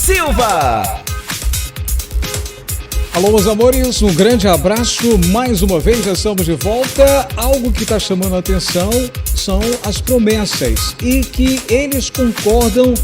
Silva. Alô, meus amores, um grande abraço. Mais uma vez, já estamos de volta. Algo que está chamando a atenção são as promessas e que eles concordam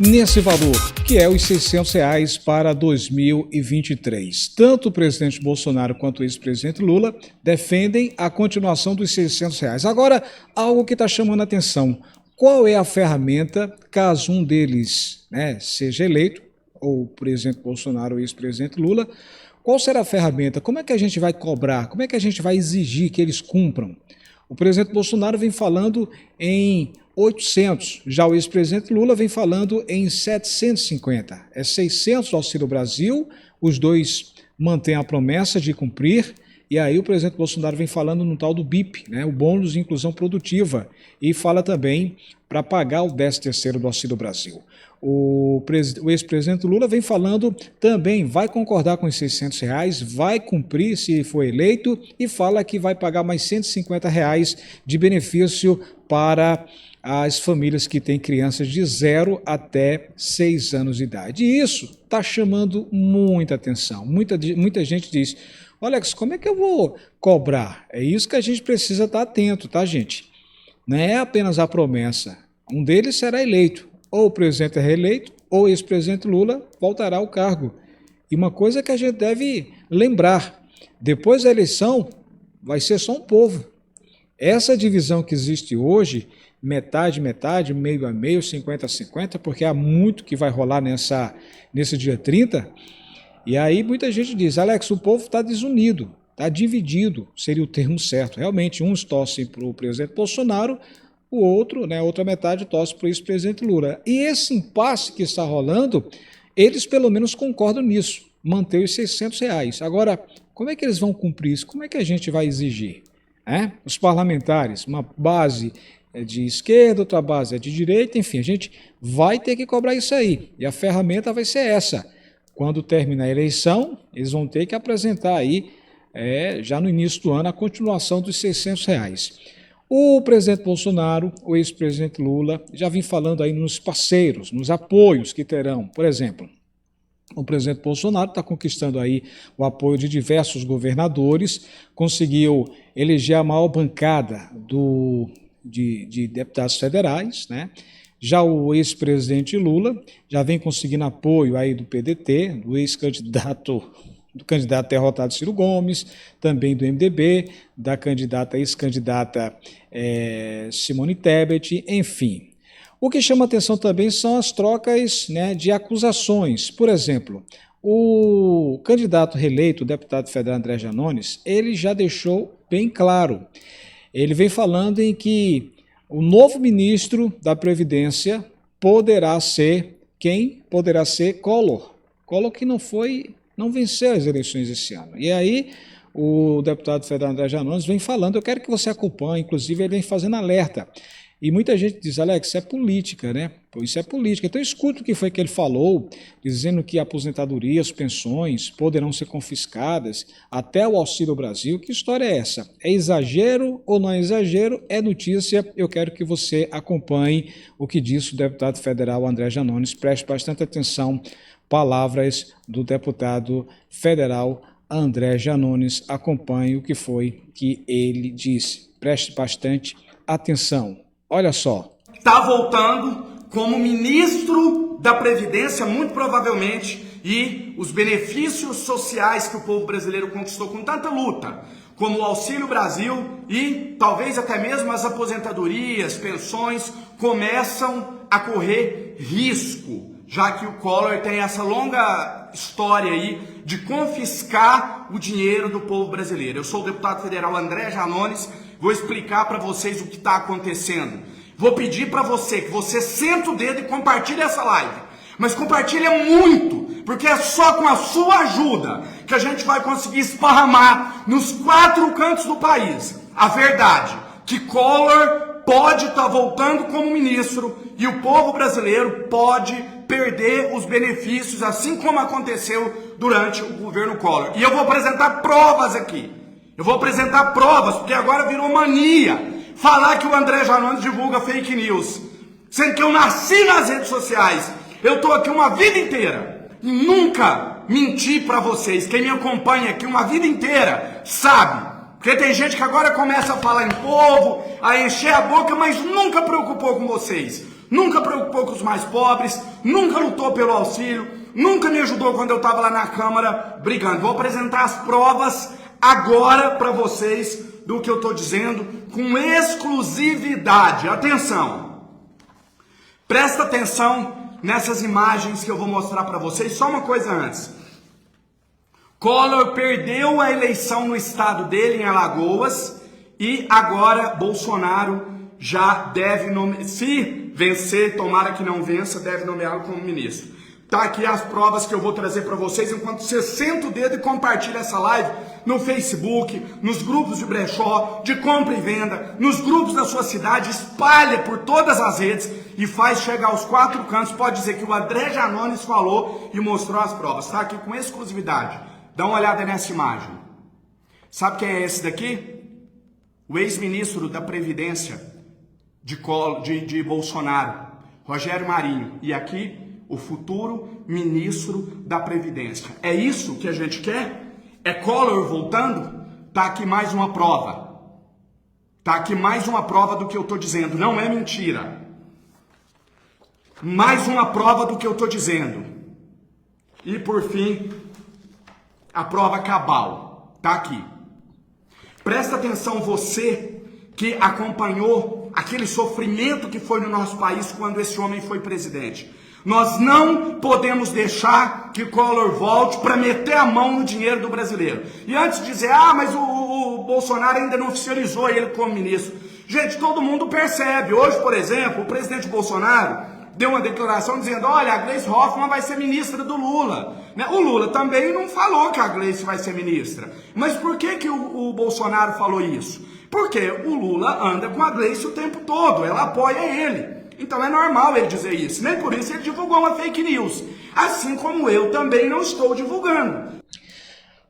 nesse valor, que é os R$600 para 2023. Tanto o presidente Bolsonaro quanto o ex-presidente Lula defendem a continuação dos R$600. Agora, algo que está chamando a atenção. Qual é a ferramenta, caso um deles seja eleito, ou o presidente Bolsonaro ou o ex-presidente Lula, qual será a ferramenta? Como é que a gente vai cobrar? Como é que a gente vai exigir que eles cumpram? O presidente Bolsonaro vem falando em 800, já o ex-presidente Lula vem falando em 750. É 600 do Auxílio Brasil, os dois mantêm a promessa de cumprir, e aí o presidente Bolsonaro vem falando no tal do BIP, o bônus de inclusão produtiva, e fala também para pagar o 13º do Auxílio Brasil. O ex-presidente Lula vem falando também, vai concordar com os R$600, vai cumprir se for eleito e fala que vai pagar mais R$150 de benefício para as famílias que têm crianças de 0 até 6 anos de idade. E isso está chamando muita atenção. Muita gente diz, Alex, como é que eu vou cobrar? É isso que a gente precisa estar atento, tá, gente? Não é apenas a promessa. Um deles será eleito. Ou o presidente é reeleito, ou o ex-presidente Lula voltará ao cargo. E uma coisa que a gente deve lembrar, depois da eleição, vai ser só um povo. Essa divisão que existe hoje, metade, meio a meio, 50-50, porque há muito que vai rolar nesse dia 30, e aí muita gente diz, Alex, o povo está desunido, está dividido, seria o termo certo. Realmente, uns torcem para o presidente Bolsonaro, o outro, outra metade torce para o ex-presidente Lula. E esse impasse que está rolando, eles pelo menos concordam nisso, manter os R$600. Agora, como é que eles vão cumprir isso? Como é que a gente vai exigir? Os parlamentares, uma base é de esquerda, outra base é de direita, enfim, a gente vai ter que cobrar isso aí. E a ferramenta vai ser essa. Quando terminar a eleição, eles vão ter que apresentar aí, já no início do ano, a continuação dos R$600. O presidente Bolsonaro, o ex-presidente Lula, já vem falando aí nos parceiros, nos apoios que terão. Por exemplo, o presidente Bolsonaro está conquistando aí o apoio de diversos governadores, conseguiu eleger a maior bancada de deputados federais, Já o ex-presidente Lula já vem conseguindo apoio aí do PDT, do candidato derrotado Ciro Gomes, também do MDB, da ex-candidata Simone Tebet, enfim. O que chama atenção também são as trocas de acusações. Por exemplo, o candidato reeleito, o deputado federal André Janones, ele já deixou bem claro. Ele vem falando em que o novo ministro da Previdência poderá ser quem? Poderá ser Collor. Collor que não venceu as eleições esse ano. E aí o deputado federal André Janones vem falando, eu quero que você acompanhe, inclusive ele vem fazendo alerta. E muita gente diz, Alex, isso é política, Isso é política. Então escuta o que foi que ele falou, dizendo que a aposentadoria, as pensões poderão ser confiscadas, até o Auxílio Brasil. Que história é essa? É exagero ou não é exagero? É notícia. Eu quero que você acompanhe o que disse o deputado federal André Janones. Preste bastante atenção. Palavras do deputado federal André Janones. Acompanhe o que foi que ele disse. Preste bastante atenção. Olha só. Está voltando como ministro da Previdência, muito provavelmente, e os benefícios sociais que o povo brasileiro conquistou com tanta luta, como o Auxílio Brasil e talvez até mesmo as aposentadorias, pensões, começam a correr risco, já que o Collor tem essa longa história aí de confiscar o dinheiro do povo brasileiro. Eu sou o deputado federal André Janones, vou explicar para vocês o que está acontecendo. Vou pedir para você que você senta o dedo e compartilhe essa live. Mas compartilha muito, porque é só com a sua ajuda que a gente vai conseguir esparramar nos 4 cantos do país a verdade, que Collor pode estar voltando como ministro e o povo brasileiro pode perder os benefícios, assim como aconteceu durante o governo Collor. E eu vou apresentar provas aqui. Porque agora virou mania falar que o André Janones divulga fake news. Sendo que eu nasci nas redes sociais. Eu estou aqui uma vida inteira e nunca menti para vocês. Quem me acompanha aqui uma vida inteira sabe. Porque tem gente que agora começa a falar em povo, a encher a boca, mas nunca preocupou com vocês. Nunca preocupou com os mais pobres, nunca lutou pelo auxílio, nunca me ajudou quando eu estava lá na Câmara brigando. Vou apresentar as provas agora para vocês do que eu estou dizendo com exclusividade. Atenção! Presta atenção nessas imagens que eu vou mostrar para vocês. Só uma coisa antes. Collor perdeu a eleição no estado dele, em Alagoas, e agora Bolsonaro já deve nomear, se vencer, tomara que não vença, deve nomeá-lo como ministro. Tá aqui as provas que eu vou trazer para vocês, enquanto você senta o dedo e compartilha essa live no Facebook, nos grupos de brechó, de compra e venda, nos grupos da sua cidade, espalha por todas as redes e faz chegar aos 4 cantos. Pode dizer que o André Janones falou e mostrou as provas. Tá aqui com exclusividade. Dá uma olhada nessa imagem. Sabe quem é esse daqui? O ex-ministro da Previdência de Bolsonaro, Rogério Marinho. E aqui, o futuro ministro da Previdência. É isso que a gente quer? É Collor voltando? Tá aqui mais uma prova. Tá aqui mais uma prova do que eu tô dizendo. Não é mentira. Mais uma prova do que eu tô dizendo. E por fim, a prova cabal, tá aqui. Presta atenção você que acompanhou aquele sofrimento que foi no nosso país quando esse homem foi presidente. Nós não podemos deixar que Collor volte para meter a mão no dinheiro do brasileiro. E antes de dizer, mas o Bolsonaro ainda não oficializou ele como ministro. Gente, todo mundo percebe. Hoje, por exemplo, o presidente Bolsonaro deu uma declaração dizendo, olha, a Gleice Hoffmann vai ser ministra do Lula. O Lula também não falou que a Gleice vai ser ministra. Mas por que o Bolsonaro falou isso? Porque o Lula anda com a Gleice o tempo todo, ela apoia ele. Então é normal ele dizer isso. Nem por isso ele divulgou uma fake news. Assim como eu também não estou divulgando.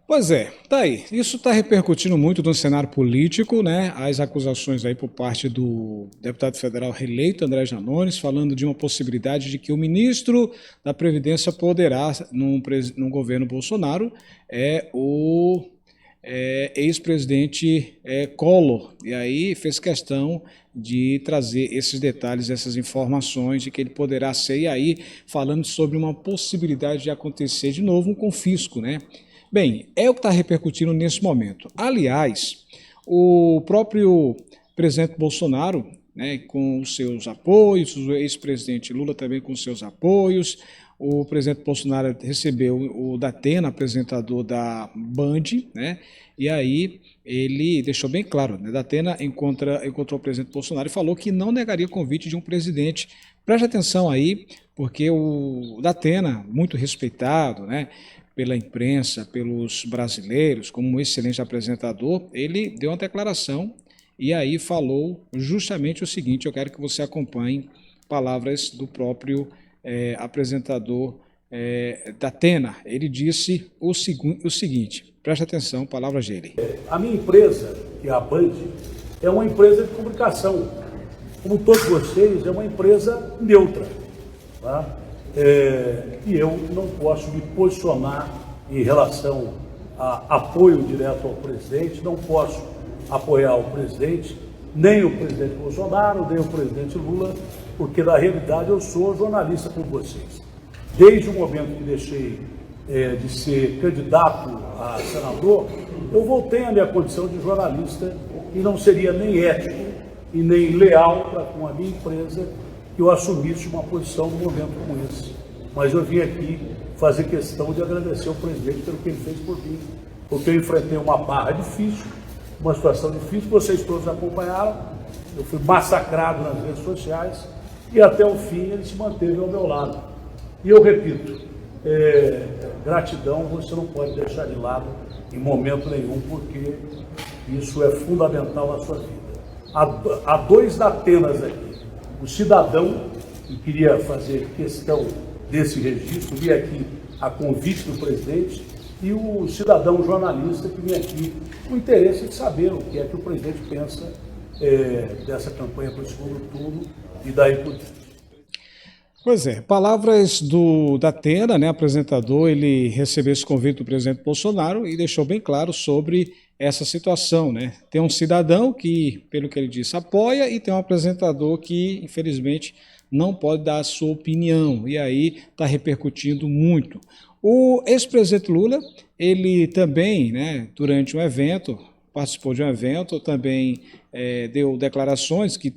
Pois é, tá aí. Isso está repercutindo muito no cenário político, né? As acusações aí por parte do deputado federal reeleito André Janones, falando de uma possibilidade de que o ministro da Previdência poderá, num governo Bolsonaro, o ex-presidente Collor. E aí fez questão de trazer esses detalhes, essas informações de que ele poderá ser, e aí falando sobre uma possibilidade de acontecer de novo um confisco, né? Bem, é o que está repercutindo nesse momento. Aliás, o próprio presidente Bolsonaro, né, com os seus apoios, o ex-presidente Lula também com os seus apoios, o presidente Bolsonaro recebeu o Datena, apresentador da Band, né, e aí ele deixou bem claro, né, Datena encontrou o presidente Bolsonaro e falou que não negaria o convite de um presidente. Preste atenção aí, porque o Datena, muito respeitado, né, pela imprensa, pelos brasileiros, como um excelente apresentador, ele deu uma declaração e aí falou justamente o seguinte, eu quero que você acompanhe palavras do próprio apresentador Datena. Ele disse o seguinte, preste atenção, palavras dele. A minha empresa, que é a Band, é uma empresa de comunicação. Como todos vocês, é uma empresa neutra, tá? E eu não posso me posicionar em relação a apoio direto ao presidente, não posso apoiar o presidente, nem o presidente Bolsonaro, nem o presidente Lula, porque na realidade eu sou jornalista como vocês. Desde o momento que deixei de ser candidato a senador, eu voltei à minha condição de jornalista e não seria nem ético e nem leal para com a minha empresa que eu assumisse uma posição num momento como esse. Mas eu vim aqui fazer questão de agradecer ao presidente pelo que ele fez por mim, porque eu enfrentei uma barra difícil, uma situação difícil, vocês todos acompanharam, eu fui massacrado nas redes sociais e até o fim ele se manteve ao meu lado. E eu repito, gratidão você não pode deixar de lado em momento nenhum, porque isso é fundamental na sua vida. Há 2 Datenas aqui. O cidadão, que queria fazer questão desse registro, vim aqui a convite do presidente, e o cidadão jornalista que vem aqui com interesse de saber o que é que o presidente pensa dessa campanha para o segundo turno e daí por diante. Pois é, palavras do Datena, né, apresentador, ele recebeu esse convite do presidente Bolsonaro e deixou bem claro sobre essa situação, né? Tem um cidadão que, pelo que ele disse, apoia e tem um apresentador que, infelizmente, não pode dar a sua opinião e aí está repercutindo muito. O ex-presidente Lula, ele também, né, durante um evento, participou de um evento, também deu declarações que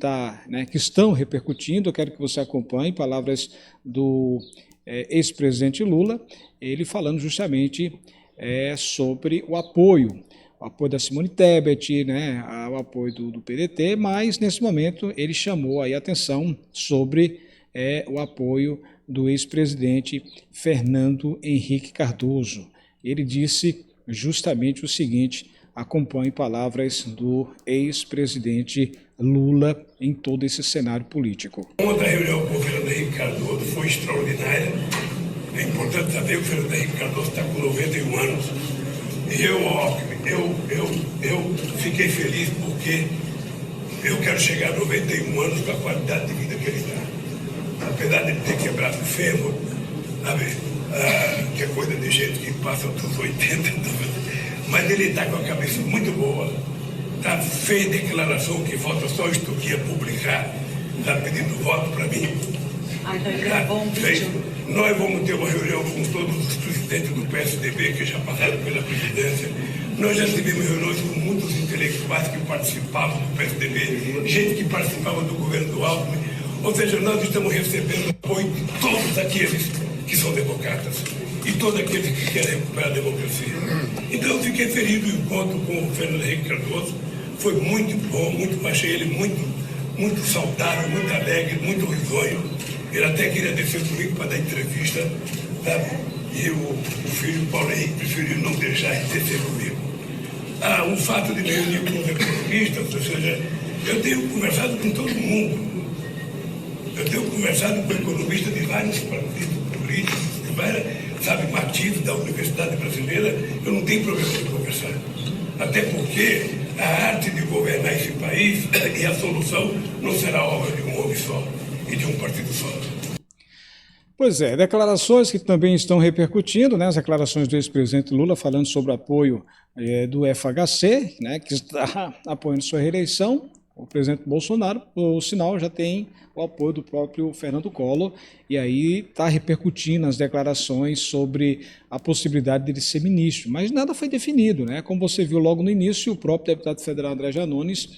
estão repercutindo. Eu quero que você acompanhe palavras do ex-presidente Lula, ele falando justamente sobre o apoio da Simone Tebet, né, o apoio do PDT, mas nesse momento ele chamou aí a atenção sobre o apoio do ex-presidente Fernando Henrique Cardoso. Ele disse justamente o seguinte: acompanhe palavras do ex-presidente Lula em todo esse cenário político. Ontem a reunião com o Fernando Henrique Cardoso foi extraordinária. É importante saber que o Fernando Henrique Cardoso está com 91 anos. E eu fiquei feliz porque eu quero chegar a 91 anos com a qualidade de vida que ele está. Apesar de ele ter quebrado o fêmur, sabe, que é coisa de gente que passa dos 80, mas ele está com a cabeça muito boa. Está feia declaração que falta só isto aqui a publicar. Está pedindo voto para mim. Então ele gravou um vídeo. Nós vamos ter uma reunião com todos os presidentes do PSDB que já passaram pela presidência. Nós já tivemos reuniões com muitos intelectuais que participavam do PSDB, gente que participava do governo do Alckmin. Ou seja, nós estamos recebendo apoio de todos aqueles que são democratas e todos aqueles que querem recuperar a democracia. Então eu fiquei feliz do encontro com o Fernando Henrique Cardoso. Foi muito bom, achei ele muito saudável, muito alegre, muito risonho. Ele até queria descer comigo para dar entrevista, sabe? E o filho Paulo Henrique preferiu não deixar ele descer comigo. O fato de me reunir com os economistas, ou seja, eu tenho conversado com todo mundo. Eu tenho conversado com economistas de vários partidos políticos, de vários, matizes da Universidade Brasileira. Eu não tenho problema de conversar. Até porque a arte de governar esse país e a solução não será obra de um homem só e de um partido só. Pois é, declarações que também estão repercutindo, né, as declarações do ex-presidente Lula falando sobre o apoio do FHC, né, que está apoiando sua reeleição. O presidente Bolsonaro, o sinal já tem o apoio do próprio Fernando Collor, e aí está repercutindo as declarações sobre a possibilidade dele ser ministro, mas nada foi definido, né? Como você viu logo no início, o próprio deputado federal André Janones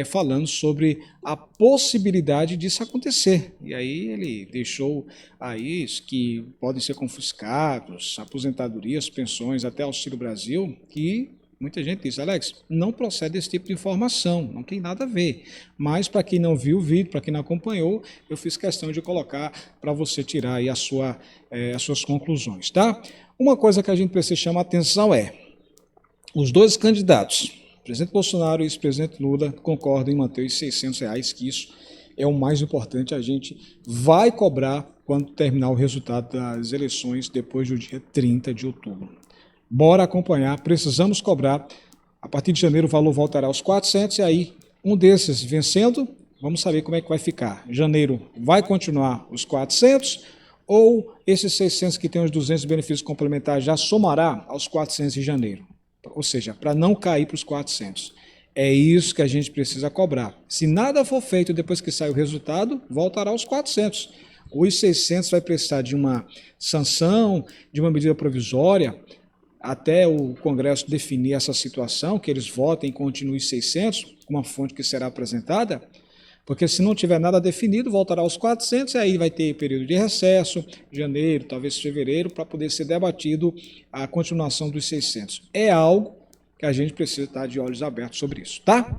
falando sobre a possibilidade disso acontecer, e aí ele deixou aí que podem ser confiscados, aposentadorias, pensões, até Auxílio Brasil, que muita gente diz: Alex, não procede esse tipo de informação, não tem nada a ver. Mas para quem não viu o vídeo, para quem não acompanhou, eu fiz questão de colocar para você tirar aí as suas conclusões, tá? Uma coisa que a gente precisa chamar a atenção é: os dois candidatos, o presidente Bolsonaro e o ex-presidente Lula, concordam em manter os R$600, que isso é o mais importante. A gente vai cobrar quando terminar o resultado das eleições depois do dia 30 de outubro. Bora acompanhar, precisamos cobrar. A partir de janeiro o valor voltará aos 400 e aí um desses vencendo, vamos saber como é que vai ficar. Janeiro vai continuar os 400 ou esses 600 que tem os 200 benefícios complementares já somará aos 400 de janeiro? Ou seja, para não cair para os 400. É isso que a gente precisa cobrar. Se nada for feito depois que sai o resultado, voltará aos 400. Os 600 vai precisar de uma sanção, de uma medida provisória, até o Congresso definir essa situação, que eles votem e continuem 600, uma fonte que será apresentada, porque se não tiver nada definido, voltará aos 400, e aí vai ter período de recesso, janeiro, talvez fevereiro, para poder ser debatido a continuação dos 600. É algo que a gente precisa estar de olhos abertos sobre isso, tá?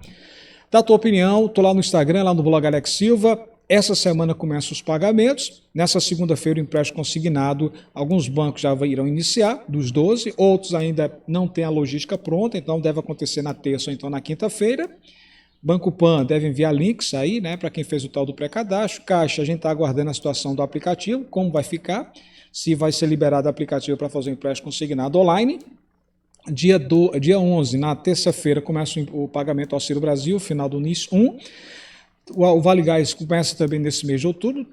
Dá a tua opinião, estou lá no Instagram, lá no blog Alex Silva. Essa semana começam os pagamentos. Nessa segunda-feira, o empréstimo consignado, alguns bancos já irão iniciar, dos 12, outros ainda não têm a logística pronta, então deve acontecer na terça ou então na quinta-feira. Banco Pan deve enviar links aí, né, para quem fez o tal do pré-cadastro. Caixa, a gente está aguardando a situação do aplicativo, como vai ficar, se vai ser liberado o aplicativo para fazer o empréstimo consignado online. Dia 11, na terça-feira, começa o pagamento do Auxílio Brasil, final do NIS 1. O Vale Gás começa também nesse mês de outubro,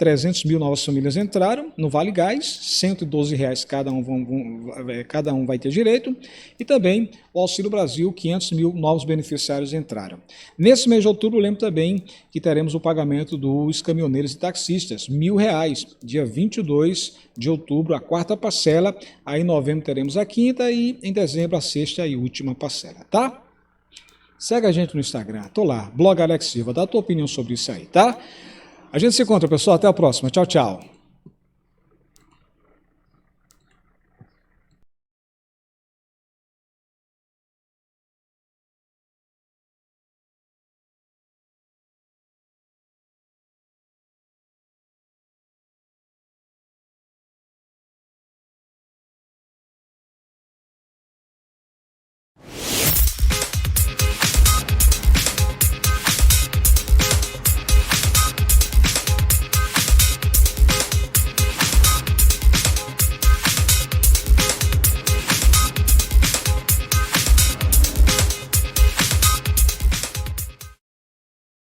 300 mil novas famílias entraram no Vale Gás, R$112 cada um vai ter direito, e também o Auxílio Brasil, 500 mil novos beneficiários entraram. Nesse mês de outubro, lembro também que teremos o pagamento dos caminhoneiros e taxistas, R$1.000, dia 22 de outubro, a quarta parcela, aí em novembro teremos a quinta e em dezembro a sexta e última parcela, tá? Segue a gente no Instagram, tô lá, blog Alex Silva, dá a tua opinião sobre isso aí, tá? A gente se encontra, pessoal, até a próxima, tchau, tchau.